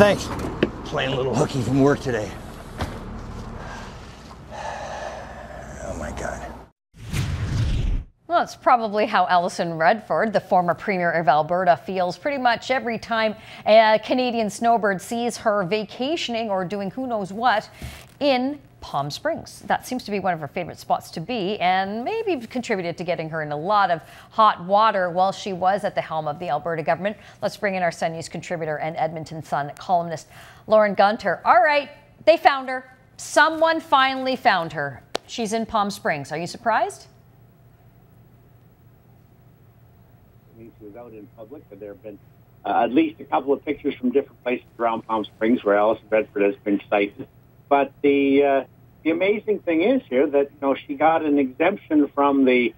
thanks. Playing a little hooky from work today. Oh my God. Well, it's probably how Alison Redford, the former Premier of Alberta, feels pretty much every time a Canadian snowbird sees her vacationing or doing who knows what in Palm Springs. That seems to be one of her favorite spots to be, and maybe contributed to getting her in a lot of hot water while she was at the helm of the Alberta government. Let's bring in our Sun News contributor and Edmonton Sun columnist, Lauren Gunter. All right, they found her. Someone finally found her. She's in Palm Springs. Are you surprised? She was out in public, but there have been at least a couple of pictures from different places around Palm Springs where Alison Redford has been sighted. But the amazing thing is here that she got an exemption from the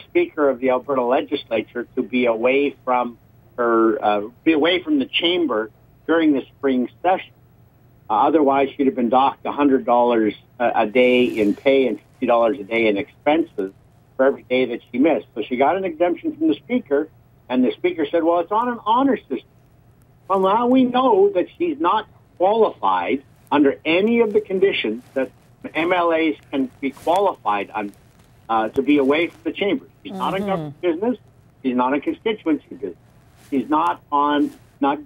Speaker of the Alberta legislature to be away from the chamber during the spring session. Otherwise, she'd have been docked $100 a day in pay and $50 a day in expenses for every day that she missed. So she got an exemption from the Speaker. And the Speaker said, well, it's on an honor system. Well, now we know that she's not qualified under any of the conditions that MLAs can be qualified on to be away from the chamber. She's not in government business. She's not in constituency business. She's not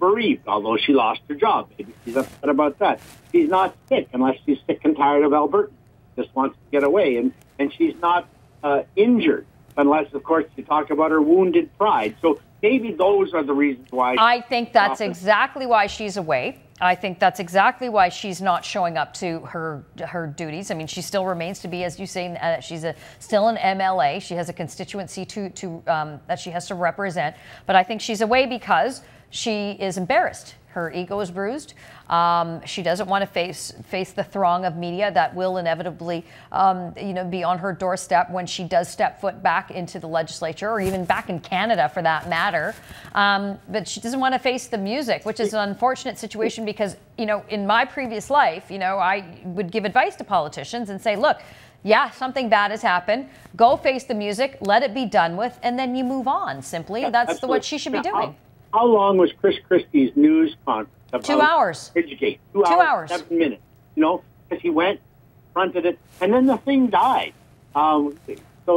bereaved, although she lost her job. Maybe she's upset about that. She's not sick unless she's sick and tired of Alberta, just wants to get away. And she's not injured. Unless, of course, you talk about her wounded pride. So maybe those are the reasons why. I think that's exactly why she's away. I think that's exactly why she's not showing up to her duties. I mean, she still remains to be, as you say, she's still an MLA. She has a constituency that she has to represent. But I think she's away because she is embarrassed. Her ego is bruised. She doesn't want to face the throng of media that will inevitably, be on her doorstep when she does step foot back into the legislature, or even back in Canada for that matter. But she doesn't want to face the music, which is an unfortunate situation because, in my previous life, I would give advice to politicians and say, look, yeah, something bad has happened. Go face the music, let it be done with, and then you move on. Simply, that's what she should be doing. How long was Chris Christie's news conference? About 2 hours. Bridgegate. 2 hours. 7 minutes. Because he went, fronted it, and then the thing died. So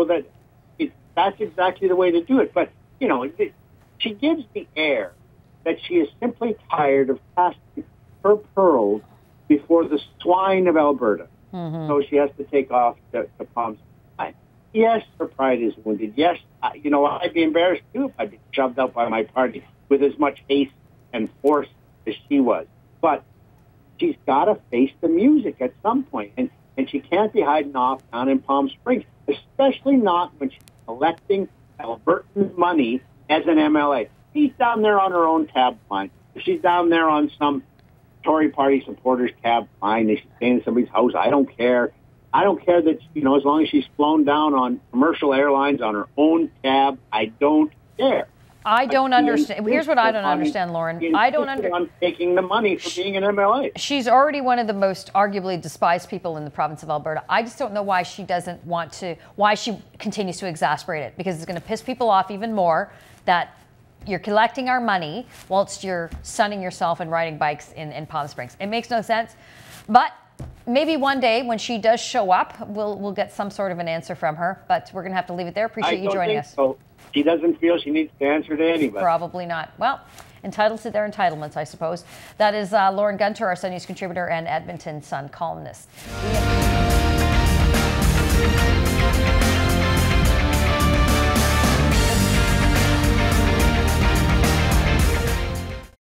that's exactly the way to do it. But she gives the air that she is simply tired of casting her pearls before the swine of Alberta. So she has to take off to Palm Springs. Yes, her pride is wounded. Yes, I'd be embarrassed too if I'd been shoved out by my party with as much haste and force as she was. But she's got to face the music at some point, and she can't be hiding off down in Palm Springs, especially not when she's collecting Albertan money as an MLA. She's down there on her own tab, fine. If she's down there on some Tory party supporters tab, fine. If she's staying in somebody's house, I don't care. I don't care that, as long as she's flown down on commercial airlines on her own tab, I don't care. I don't understand. Here's what I don't understand, Lauren. I don't understand. Taking the money for being an MLA. She's already one of the most arguably despised people in the province of Alberta. I just don't know why she doesn't want to, why she continues to exasperate it, because it's going to piss people off even more that you're collecting our money whilst you're sunning yourself and riding bikes in Palm Springs. It makes no sense. But maybe one day when she does show up, we'll get some sort of an answer from her. But we're going to have to leave it there. Appreciate you joining us. So. She doesn't feel she needs to answer to anybody. Probably not. Well, entitled to their entitlements, I suppose. That is Lauren Gunter, our Sun News contributor and Edmonton Sun columnist.